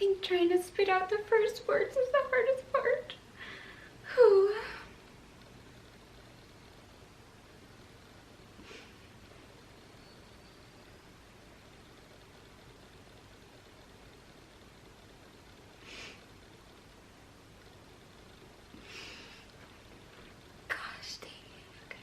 think trying to spit out the first words is the hardest part. Whew. Gosh dang it. Okay.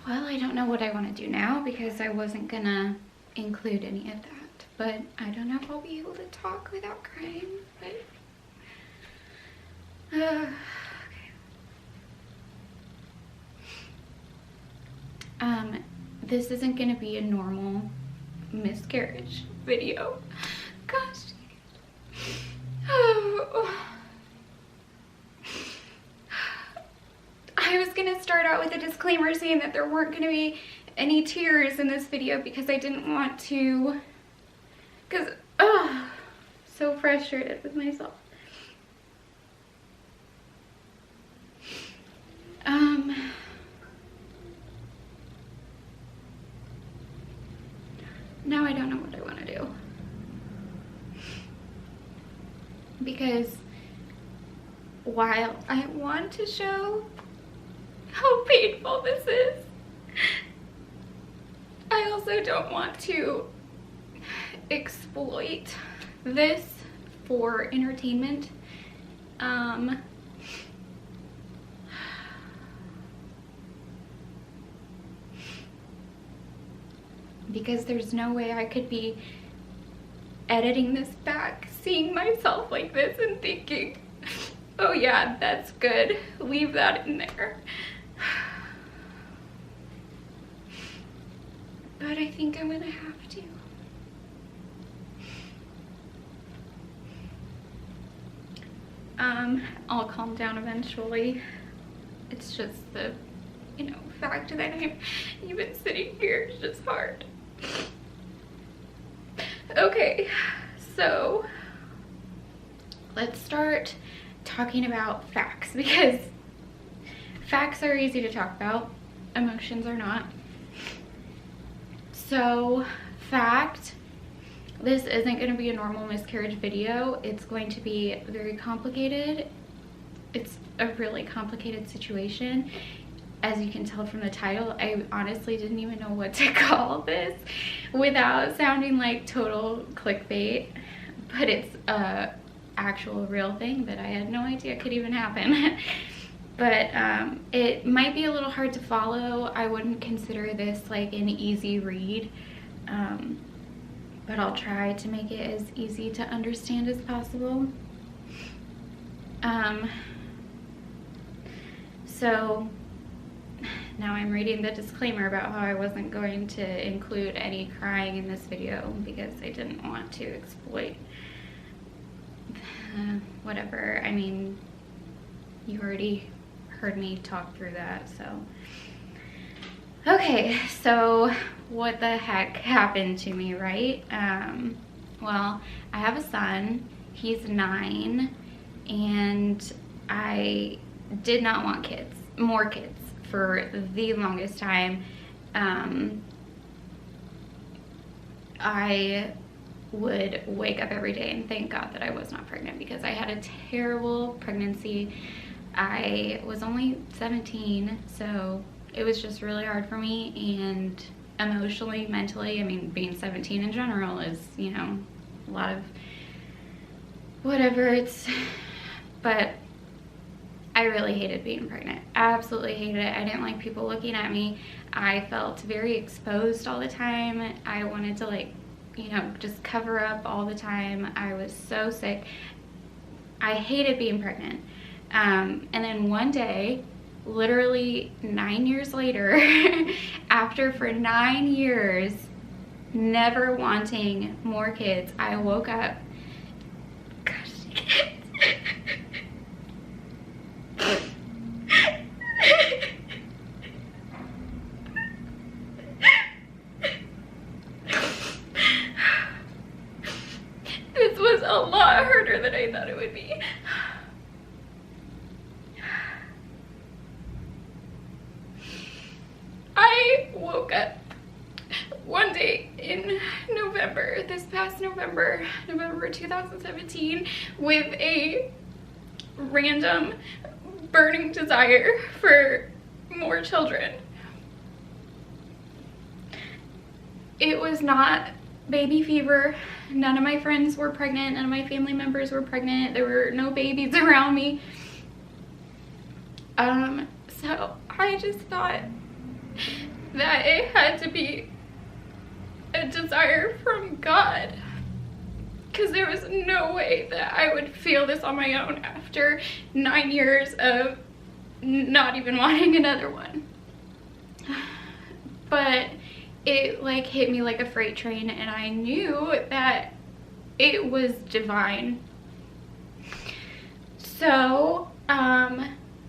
Well, I don't know what I want to do now because I wasn't gonna include any of that, but I don't know if I'll be able to talk without crying, but okay. This isn't gonna be a normal miscarriage video. Gosh. Oh. I was gonna start out with a disclaimer saying that there weren't gonna be any tears in this video because I didn't want to, because so frustrated with myself. Now I don't know what I want to do, because while I want to show how painful this is, I also don't want to exploit this for entertainment. Because there's no way I could be editing this back, seeing myself like this and thinking, oh yeah, that's good, leave that in there. But I think I'm gonna have to. I'll calm down eventually. It's just the, fact that I'm even sitting here is just hard. Okay, so let's start talking about facts, because facts are easy to talk about, emotions are not. So, fact, this isn't going to be a normal miscarriage video. It's going to be very complicated. It's a really complicated situation. As you can tell from the title, I honestly didn't even know what to call this without sounding like total clickbait, but it's a actual real thing that I had no idea could even happen. But it might be a little hard to follow. I wouldn't consider this like an easy read, but I'll try to make it as easy to understand as possible. So now I'm reading the disclaimer about how I wasn't going to include any crying in this video because I didn't want to exploit whatever. I mean, you already heard me talk through that, so. Okay, so what the heck happened to me, right? Well, I have a son, he's 9, and I did not want kids, more kids, for the longest time. I would wake up every day and thank God that I was not pregnant, because I had a terrible pregnancy. I was only 17, so it was just really hard for me, and emotionally, mentally, I mean, being 17 in general is, a lot of whatever, but I really hated being pregnant. Absolutely hated it. I didn't like people looking at me. I felt very exposed all the time. I wanted to just cover up all the time. I was so sick. I hated being pregnant. And then one day, literally 9 years later, after for 9 years never wanting more kids, I woke up. Gosh, I woke up one day in November, this past November 2017, with a random burning desire for more children. It was not baby fever. None of my friends were pregnant. None of my family members were pregnant. There were no babies around me. So I just thought that it had to be a desire from God, because there was no way that I would feel this on my own after 9 years of not even wanting another one. But it like hit me like a freight train, and I knew that it was divine. So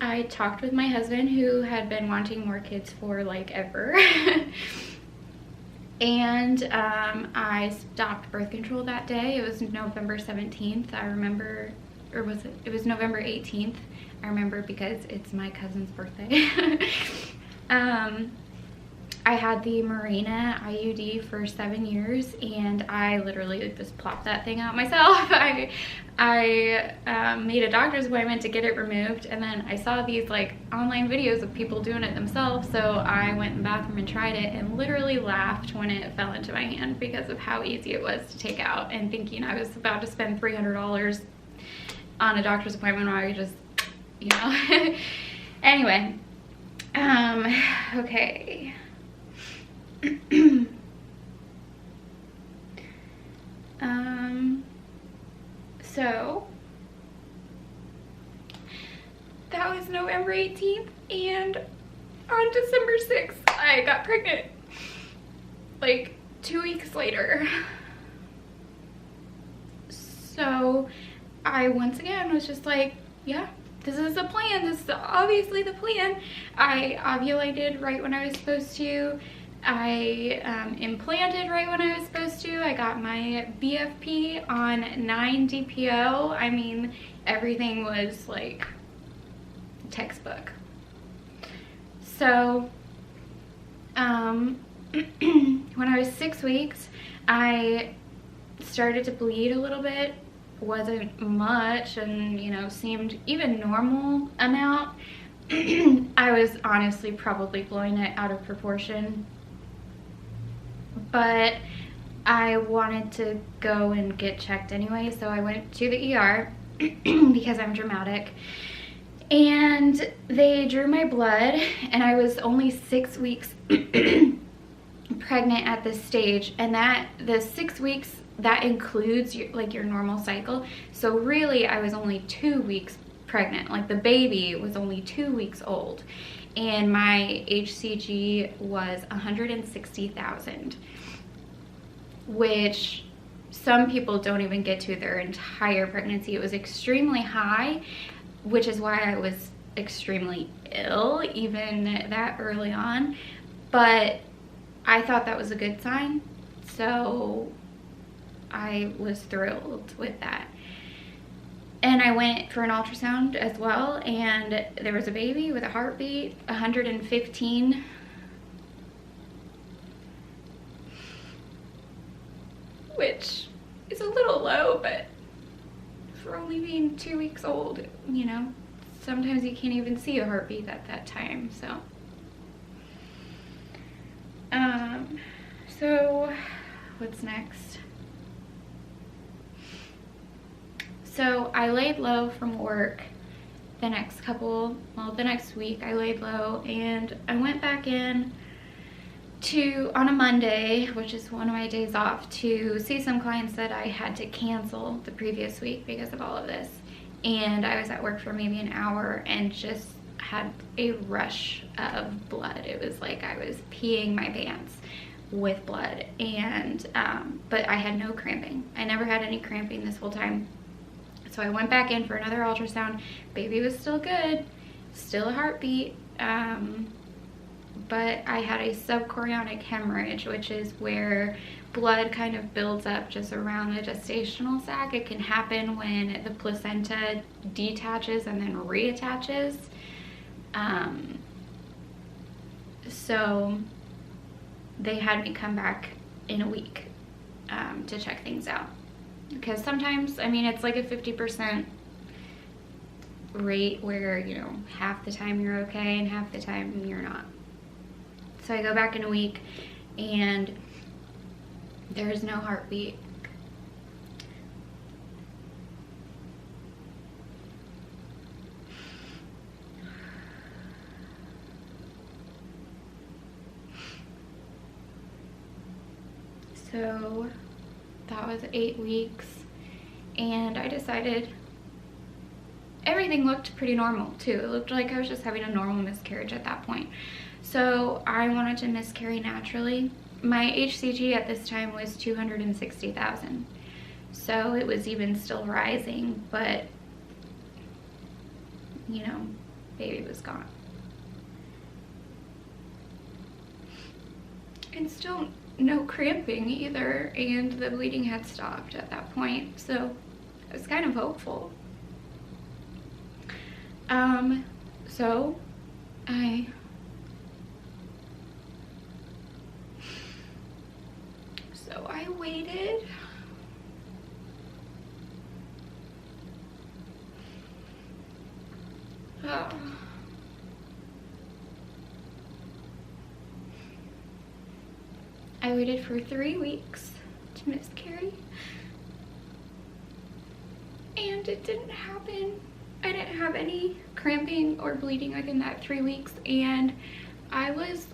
I talked with my husband, who had been wanting more kids for like ever. And I stopped birth control that day. It was November 17th, I remember, or was it? It was November 18th. I remember because it's my cousin's birthday. I had the Mirena IUD for 7 years, and I literally just plopped that thing out myself. I made a doctor's appointment to get it removed, and then I saw these like online videos of people doing it themselves, so I went in the bathroom and tried it and literally laughed when it fell into my hand because of how easy it was to take out, and thinking I was about to spend $300 on a doctor's appointment where I could just, you know. Anyway, okay. So that was November 18th, and on December 6th I got pregnant, like 2 weeks later. So I once again was just like, yeah, this is the plan. This is obviously the plan. I ovulated right when I was supposed to. I implanted right when I was supposed to. I got my BFP on 9 DPO. I mean, everything was like textbook. So, when I was 6 weeks, I started to bleed a little bit. Wasn't much, and you know, seemed even normal amount. I was honestly probably blowing it out of proportion, but I wanted to go and get checked anyway, so I went to the ER because I'm dramatic, and they drew my blood, and I was only 6 weeks pregnant at this stage, and that the 6 weeks, that includes your normal cycle. So really I was only 2 weeks pregnant. Like the baby was only 2 weeks old, and my HCG was 160,000, which some people don't even get to their entire pregnancy. It was extremely high, which is why I was extremely ill even that early on, but I thought that was a good sign, so I was thrilled with that. And I went for an ultrasound as well, and there was a baby with a heartbeat 115. Which is a little low, but for only being 2 weeks old, you know, sometimes you can't even see a heartbeat at that time. So what's next? So I laid low from work the next week I laid low, and I went back in on a Monday, which is one of my days off, to see some clients that I had to cancel the previous week because of all of this. And I was at work for maybe an hour and just had a rush of blood. It was like I was peeing my pants with blood, and but I had no cramping. I never had any cramping this whole time. So I went back in for another ultrasound. Baby was still good, still a heartbeat, but I had a subchorionic hemorrhage, which is where blood kind of builds up just around the gestational sac. It can happen when the placenta detaches and then reattaches. So they had me come back in a week to check things out, because sometimes, I mean, it's like a 50% rate where, you know, half the time you're okay and half the time you're not. So I go back in a week and there's no heartbeat. So that was 8 weeks, and I decided everything looked pretty normal too. It looked like I was just having a normal miscarriage at that point. So I wanted to miscarry naturally. My HCG at this time was 260,000. So it was even still rising, but you know, baby was gone. And still no cramping either, and the bleeding had stopped at that point, so I was kind of hopeful. So I waited. I waited for 3 weeks to miscarry, and it didn't happen. I didn't have any cramping or bleeding within that 3 weeks, and I was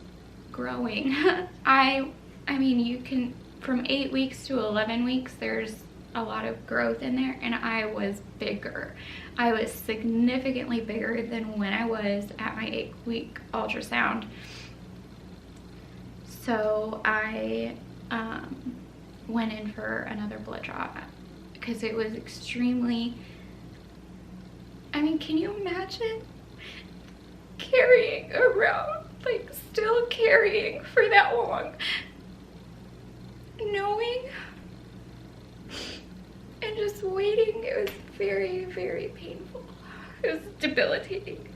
growing. I mean, you can, from 8 weeks to 11 weeks, there's a lot of growth in there, and I was bigger. I was significantly bigger than when I was at my 8-week ultrasound. So I went in for another blood draw because it was extremely, I mean, can you imagine carrying around, like still carrying for that long, knowing and just waiting? It was very, very painful. It was debilitating.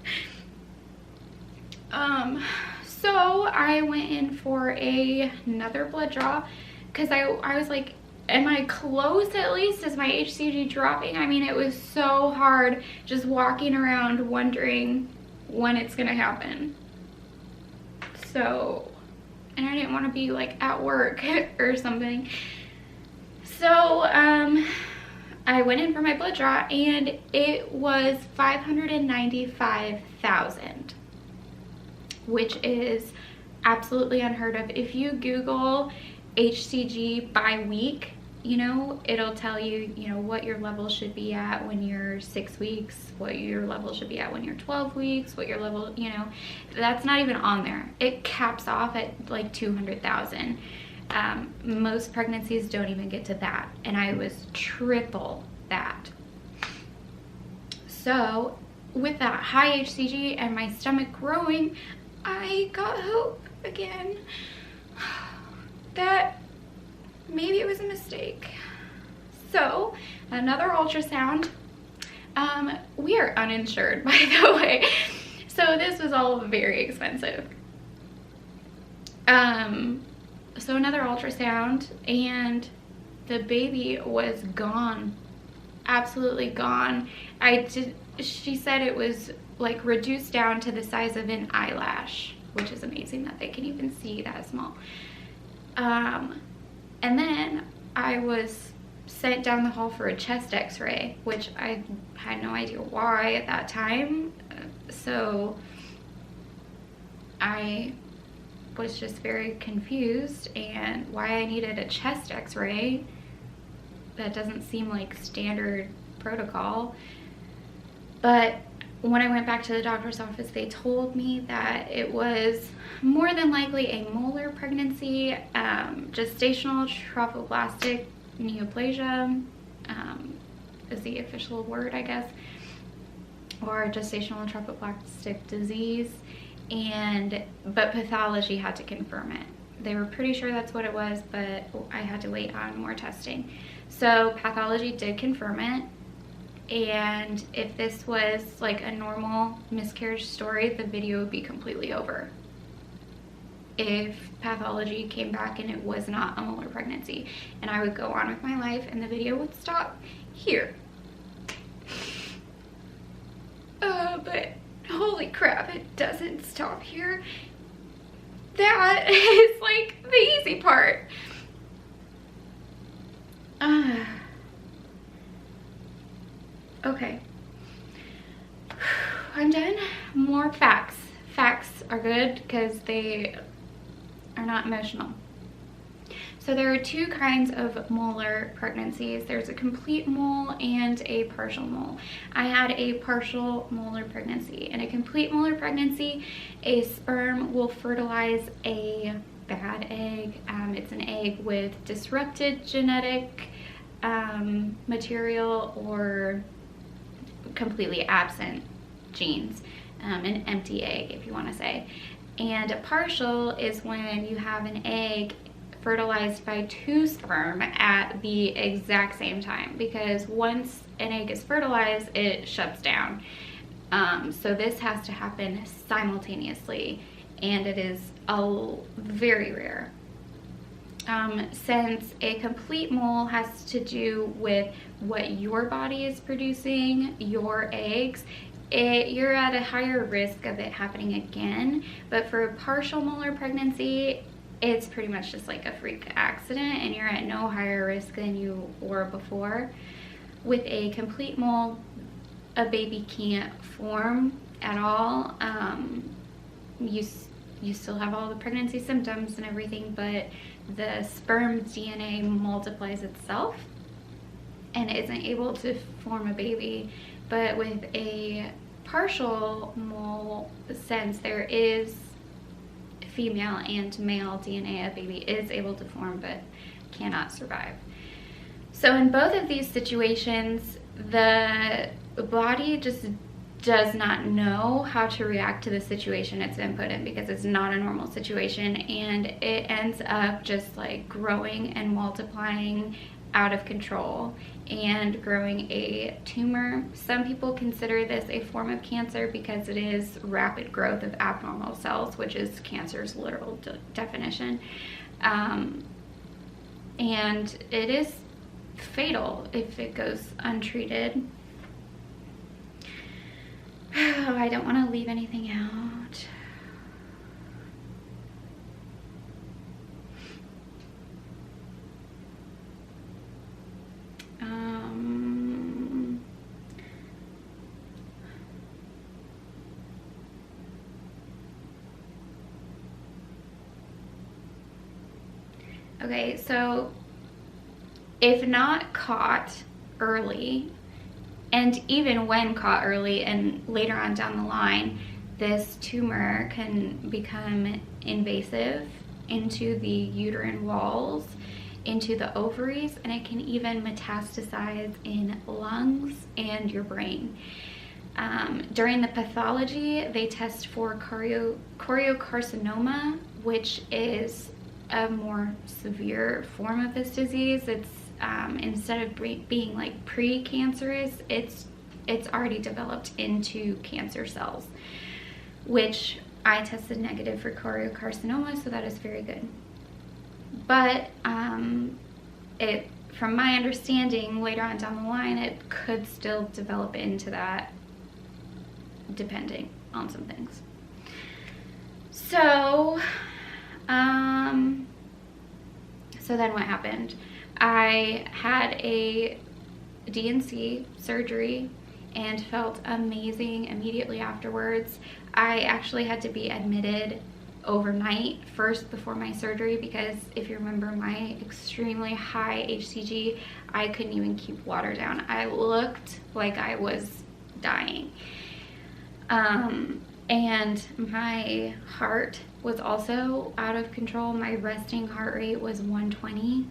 So I went in for another blood draw because I was like, am I close at least? Is my HCG dropping? I mean, it was so hard just walking around wondering when it's gonna happen. So, and I didn't want to be like at work or something. So I went in for my blood draw, and it was 595,000, which is absolutely unheard of. If you Google HCG by week, you know, it'll tell you, you know, what your level should be at when you're 6 weeks, what your level should be at when you're 12 weeks, what your level, you know, that's not even on there. It caps off at like 200,000. Most pregnancies don't even get to that, and I was triple that. So with that high HCG and my stomach growing, I got hope again that maybe it was a mistake. So another ultrasound. We are uninsured, by the way, so this was all very expensive. So another ultrasound, and the baby was gone, absolutely gone. She said it was like reduced down to the size of an eyelash, which is amazing that they can even see that small. And then I was sent down the hall for a chest x-ray, which I had no idea why at that time. So I was just very confused, and why I needed a chest x-ray. That doesn't seem like standard protocol. But when I went back to the doctor's office, they told me that it was more than likely a molar pregnancy, gestational trophoblastic neoplasia is the official word, I guess, or gestational trophoblastic disease, but pathology had to confirm it. They were pretty sure that's what it was, but I had to wait on more testing. So pathology did confirm it. And if this was like a normal miscarriage story, the video would be completely over. If pathology came back and it was not a molar pregnancy, and I would go on with my life and the video would stop here. But holy crap, it doesn't stop here. That is like the easy part. Okay, I'm done. More facts. Facts are good because they are not emotional. So there are two kinds of molar pregnancies. There's a complete mole and a partial mole. I had a partial molar pregnancy. In a complete molar pregnancy, a sperm will fertilize a bad egg. It's an egg with disrupted genetic material or completely absent genes, an empty egg, if you want to say. And a partial is when you have an egg fertilized by two sperm at the exact same time, because once an egg is fertilized, it shuts down. So this has to happen simultaneously, and it is very rare. Since a complete mole has to do with what your body is producing, your eggs, you're at a higher risk of it happening again. But for a partial molar pregnancy, it's pretty much just like a freak accident and you're at no higher risk than you were before. With a complete mole, a baby can't form at all. You still have all the pregnancy symptoms and everything, but the sperm DNA multiplies itself and isn't able to form a baby. But with a partial mole, since there is female and male DNA, a baby is able to form but cannot survive. So in both of these situations, the body just does not know how to react to the situation it's been put in, because it's not a normal situation, and it ends up just like growing and multiplying out of control and growing a tumor. Some people consider this a form of cancer because it is rapid growth of abnormal cells, which is cancer's literal definition. And it is fatal if it goes untreated. I don't want to leave anything out. Okay, so if not caught early, and even when caught early and later on down the line, this tumor can become invasive into the uterine walls, into the ovaries, and it can even metastasize in lungs and your brain. During the pathology, they test for choriocarcinoma, which is a more severe form of this disease. It's instead of being like pre-cancerous, it's already developed into cancer cells, which I tested negative for choriocarcinoma, so that is very good. But from my understanding, later on down the line, it could still develop into that, depending on some things. So so then what happened? I had a DNC surgery and felt amazing immediately afterwards. I actually had to be admitted overnight first before my surgery, because if you remember my extremely high HCG, I couldn't even keep water down. I looked like I was dying. And my heart was also out of control. My resting heart rate was 120.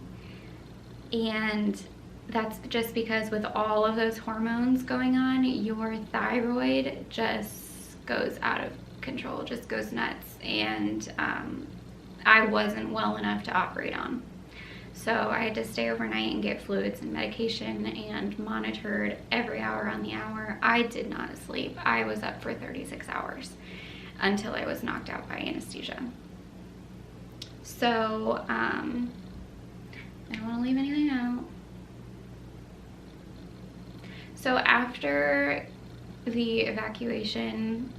And that's just because with all of those hormones going on, your thyroid just goes out of control, just goes nuts. And I wasn't well enough to operate on. So I had to stay overnight and get fluids and medication and monitored every hour on the hour. I did not sleep. I was up for 36 hours until I was knocked out by anesthesia. So I don't want to leave anything out. So after the evacuation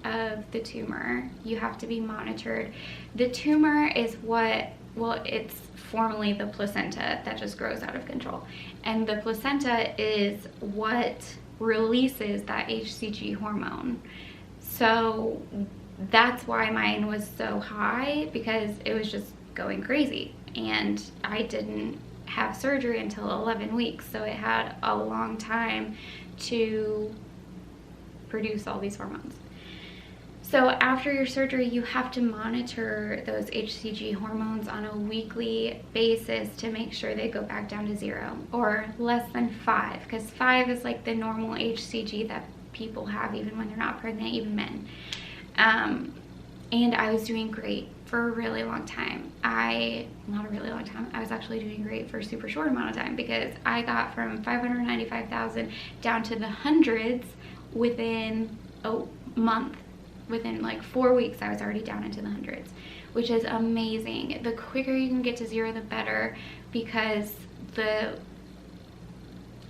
of the tumor, you have to be monitored. The tumor is what, well, it's formerly the placenta that just grows out of control. And the placenta is what releases that HCG hormone. So that's why mine was so high, because it was just going crazy. And I didn't have surgery until 11 weeks, so it had a long time to produce all these hormones. So after your surgery, you have to monitor those HCG hormones on a weekly basis to make sure they go back down to 0 or less than 5, because 5 is like the normal HCG that people have even when they're not pregnant, even men. And I was doing great for a really long time. Not a really long time, I was actually doing great for a super short amount of time, because I got from 595,000 down to the hundreds within a month. Within like 4 weeks, I was already down into the hundreds, which is amazing. The quicker you can get to 0, the better, because the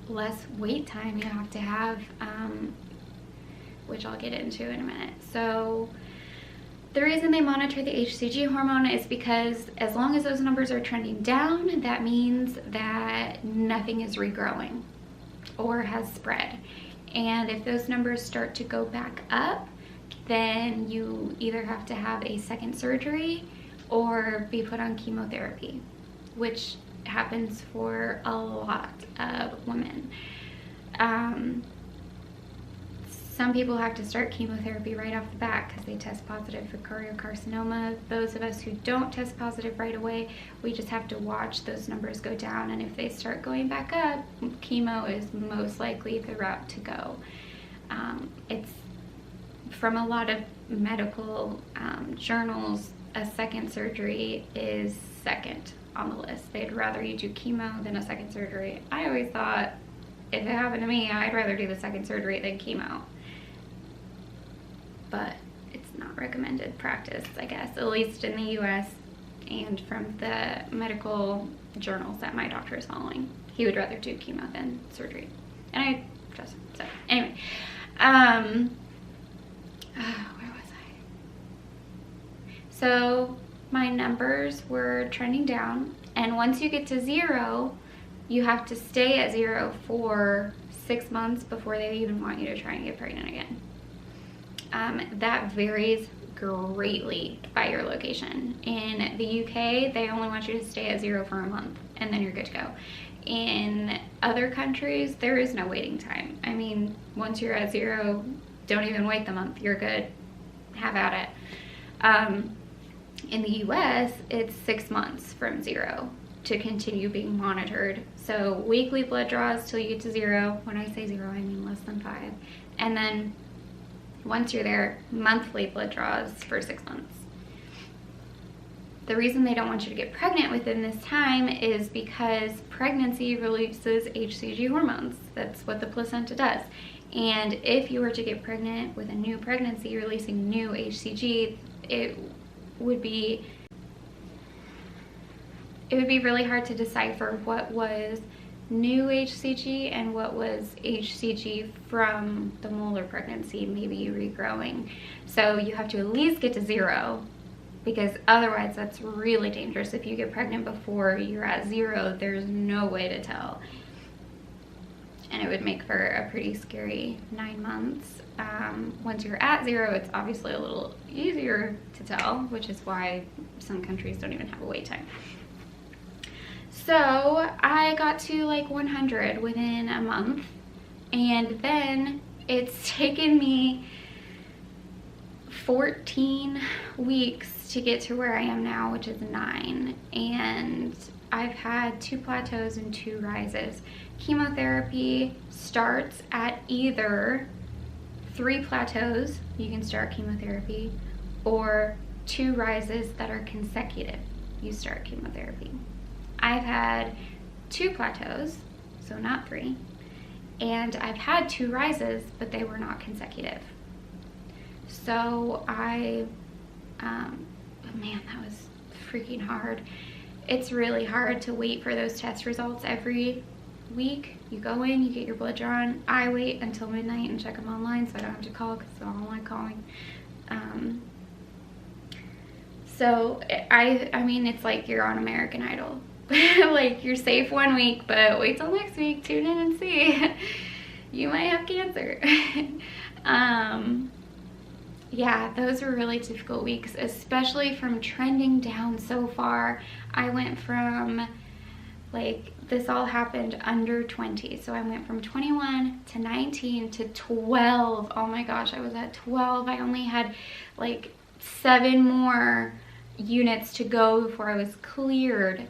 less wait time you have to have, which I'll get into in a minute. So the reason they monitor the HCG hormone is because as long as those numbers are trending down, that means that nothing is regrowing or has spread. And if those numbers start to go back up, then you either have to have a second surgery or be put on chemotherapy, which happens for a lot of women. Some people have to start chemotherapy right off the bat because they test positive for choriocarcinoma. Those of us who don't test positive right away, we just have to watch those numbers go down, and if they start going back up, chemo is most likely the route to go. It's from a lot of medical journals, a second surgery is second on the list. They'd rather you do chemo than a second surgery. I always thought if it happened to me, I'd rather do the second surgery than chemo. But it's not recommended practice, I guess, at least in the US and from the medical journals that my doctor is following. He would rather do chemo than surgery. And I trust him. So anyway, where was I? So my numbers were trending down, and once you get to 0, you have to stay at 0 for 6 months before they even want you to try and get pregnant again. That varies greatly by your location. In the UK, they only want you to stay at 0 for a month, and then you're good to go. In other countries, there is no waiting time. I mean, once you're at 0, don't even wait the month, you're good, have at it. In the US, it's 6 months from 0 to continue being monitored. So weekly blood draws till you get to 0. When I say 0, I mean less than 5. And then once you're there, monthly blood draws for 6 months. The reason they don't want you to get pregnant within this time is because pregnancy releases HCG hormones. That's what the placenta does. And if you were to get pregnant with a new pregnancy releasing new HCG, it would be really hard to decipher what was new HCG and what was HCG from the molar pregnancy, maybe regrowing. So you have to at least get to 0, because otherwise that's really dangerous. If you get pregnant before you're at 0, there's no way to tell. And it would make for a pretty scary 9 months. Once you're at 0, it's obviously a little easier to tell, which is why some countries don't even have a wait time. So I got to like 100 within a month, and then it's taken me 14 weeks to get to where I am now, which is 9. And I've had 2 plateaus and 2 rises. Chemotherapy starts at either 3 plateaus, you can start chemotherapy, or 2 rises that are consecutive, you start chemotherapy. I've had 2 plateaus, so not 3, and I've had 2 rises, but they were not consecutive. So man, that was freaking hard. It's really hard to wait for those test results every week. You go in, you get your blood drawn. I wait until midnight and check them online, so I don't have to call because I don't like calling. So I mean, it's like you're on American Idol. Like, you're safe one week, but wait till next week, tune in and see. You might have cancer. Yeah, those were really difficult weeks, especially from trending down so far. I went from, like, this all happened under 20. So I went from 21 to 19 to 12. Oh my gosh, I was at 12. I only had like 7 more units to go before I was cleared.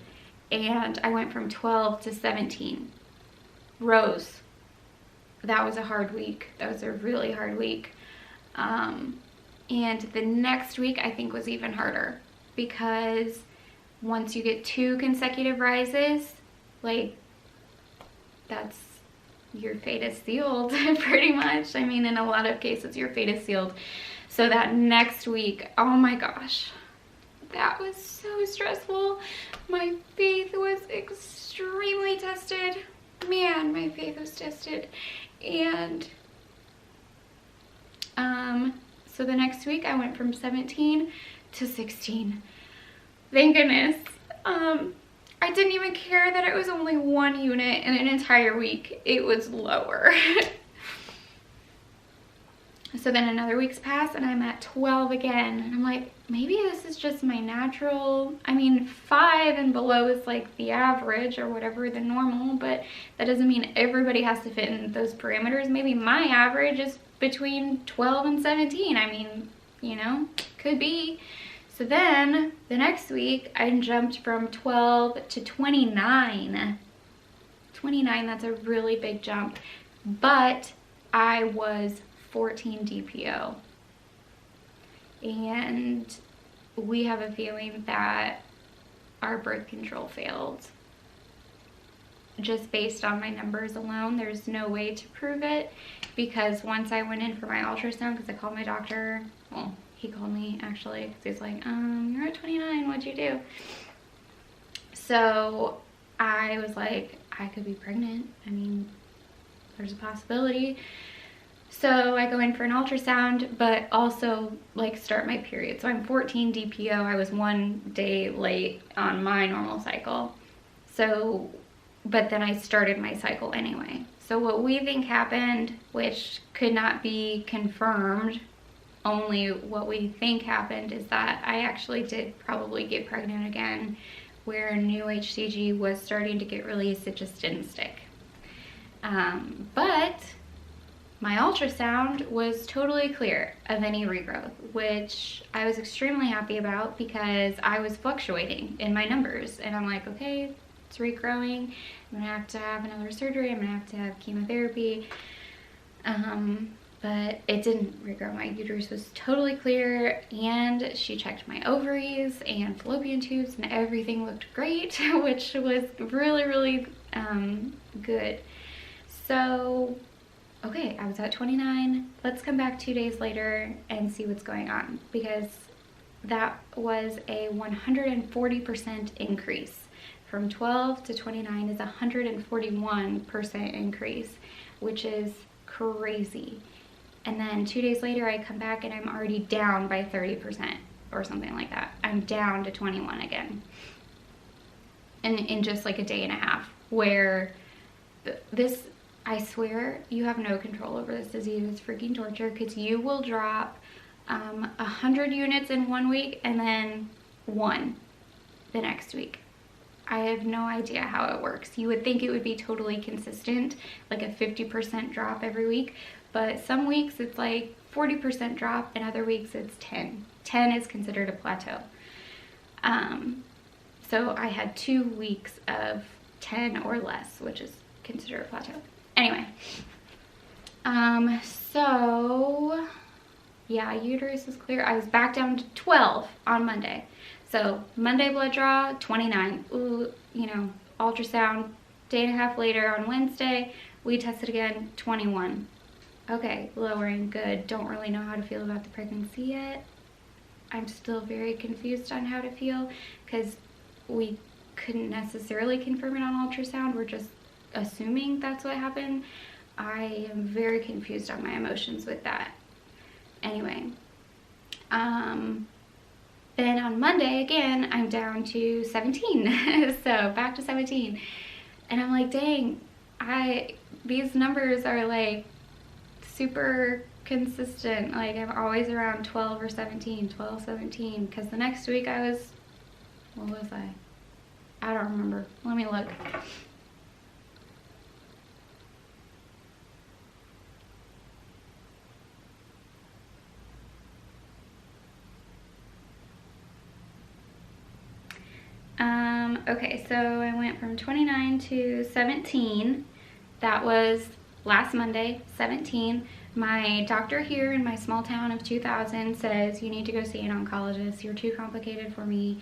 And I went from 12 to 17 rows. That was a hard week. That was a really hard week. And the next week I think was even harder, because once you get 2 consecutive rises, like, that's, your fate is sealed pretty much. I mean, in a lot of cases your fate is sealed. So that next week, oh my gosh, that was so stressful. My faith was extremely tested. Man, my faith was tested. And so the next week I went from 17 to 16. Thank goodness. I didn't even care that it was only 1 unit in an entire week. It was lower. So then another week's passed and I'm at 12 again. And I'm like, maybe this is just my natural. I mean, 5 and below is like the average or whatever, the normal, but that doesn't mean everybody has to fit in those parameters. Maybe my average is between 12 and 17. I mean, you know, could be. So then the next week I jumped from 12 to 29. 29, that's a really big jump. But I was 14 DPO. And we have a feeling that our birth control failed. Just based on my numbers alone, there's no way to prove it, because once I went in for my ultrasound, because I called my doctor, well, he called me actually, because he's like, you're at 29, what'd you do? So I was like, I could be pregnant. I mean, there's a possibility. So I go in for an ultrasound, but also like start my period. So I'm 14 DPO. I was 1 day late on my normal cycle. So, but then I started my cycle anyway. So what we think happened, which could not be confirmed, only what we think happened, is that I actually did probably get pregnant again, where new HCG was starting to get released. It just didn't stick. But my ultrasound was totally clear of any regrowth, which I was extremely happy about, because I was fluctuating in my numbers. And I'm like, okay, it's regrowing. I'm gonna have to have another surgery. I'm gonna have to have chemotherapy. But it didn't regrow. My uterus was totally clear, and she checked my ovaries and fallopian tubes, and everything looked great, which was really, really good. So, okay, I was at 29. Let's come back 2 days later and see what's going on, because that was a 140% increase. From 12 to 29 is a 141% increase, which is crazy. And then 2 days later, I come back and I'm already down by 30% or something like that. I'm down to 21 again. And in just like a day and a half, where this, I swear, you have no control over this disease. It's freaking torture, because you will drop 100 units in 1 week and then 1 the next week. I have no idea how it works. You would think it would be totally consistent, like a 50% drop every week, but some weeks it's like 40% drop, and other weeks it's 10. 10 is considered a plateau. So I had 2 weeks of 10 or less, which is considered a plateau. Anyway, so Yeah, uterus was clear. I was back down to 12 on Monday. So Monday blood draw, 29. Ooh, you know, ultrasound, day and a half later on Wednesday, we tested again, 21. Okay, lowering, good. Don't really know how to feel about the pregnancy yet. I'm still very confused on how to feel because we couldn't necessarily confirm it on ultrasound. We're just assuming that's what happened. I am very confused on my emotions with that. Anyway, then on Monday again, I'm down to 17. So back to 17. And I'm like, dang, these numbers are like super consistent. Like I'm always around 12 or 17, 12, 17. Because the next week I was, what was I? I don't remember. Let me look. Okay, so I went from 29 to 17. That was last Monday, 17. My doctor here in my small town of 2,000 says, you need to go see an oncologist. You're too complicated for me.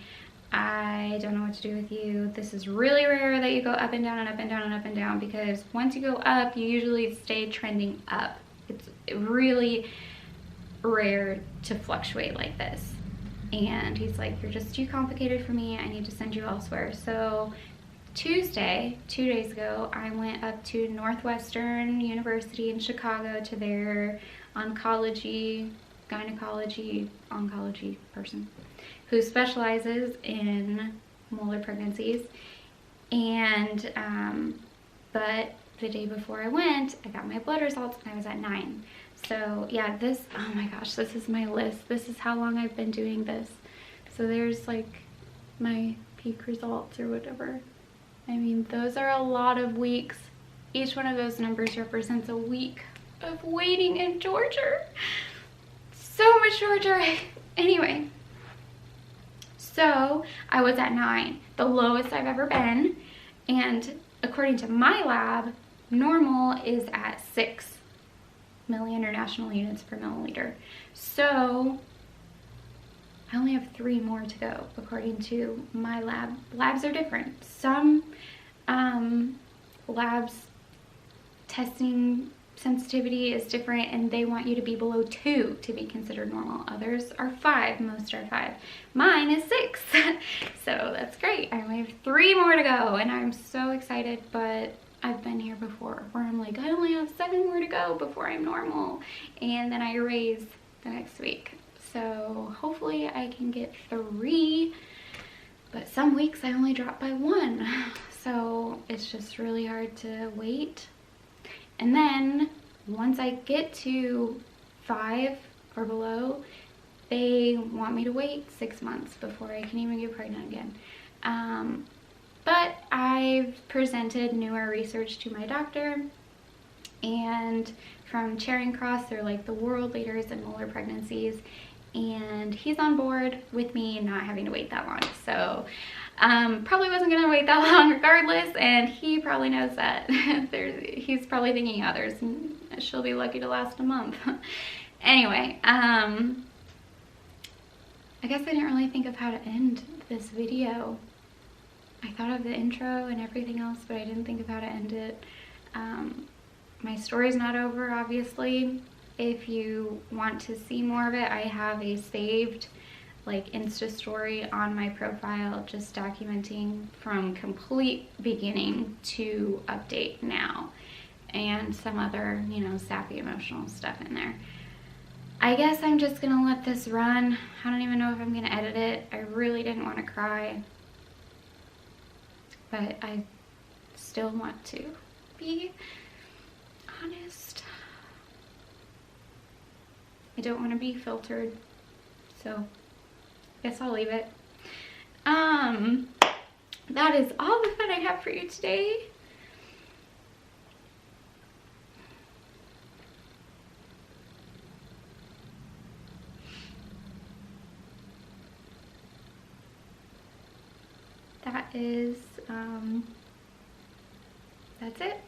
I don't know what to do with you. This is really rare that you go up and down and up and down and up and down, because once you go up, you usually stay trending up. It's really rare to fluctuate like this. And he's like, you're just too complicated for me. I need to send you elsewhere. So Tuesday, 2 days ago, I went up to Northwestern University in Chicago to their oncology, gynecology, oncology person who specializes in molar pregnancies. And, but the day before I went, I got my blood results and I was at 9. So yeah, oh my gosh, this is my list. This is how long I've been doing this. So there's like my peak results or whatever. I mean, those are a lot of weeks. Each one of those numbers represents a week of waiting and torture. So much torture. Anyway, so I was at 9, the lowest I've ever been. And according to my lab, normal is at 6 milli-international units per milliliter. So I only have 3 more to go according to my lab. Labs are different. Some labs testing sensitivity is different and they want you to be below 2 to be considered normal. Others are 5, most are 5. Mine is 6. So that's great. I only have 3 more to go and I'm so excited, but I've been here before where I'm like, I only have 7 more to go before I'm normal. And then I raise the next week. So hopefully I can get 3, but some weeks I only drop by 1. So it's just really hard to wait. And then once I get to 5 or below, they want me to wait 6 months before I can even get pregnant again. But I've presented newer research to my doctor, and from Charing Cross, they're like the world leaders in molar pregnancies, and he's on board with me not having to wait that long. So probably wasn't gonna wait that long regardless, and he probably knows that. He's probably thinking others, she'll be lucky to last a month. Anyway, I guess I didn't really think of how to end this video. I thought of the intro and everything else, but I didn't think of how to end it. My story's not over, obviously. If you want to see more of it, I have a saved like Insta story on my profile just documenting from complete beginning to update now, and some other, you know, sappy emotional stuff in there. I guess I'm just gonna let this run. I don't even know if I'm gonna edit it. I really didn't want to cry, but I still want to be honest. I don't want to be filtered, so I guess I'll leave it. That is all the fun I have for you today. That is, that's it.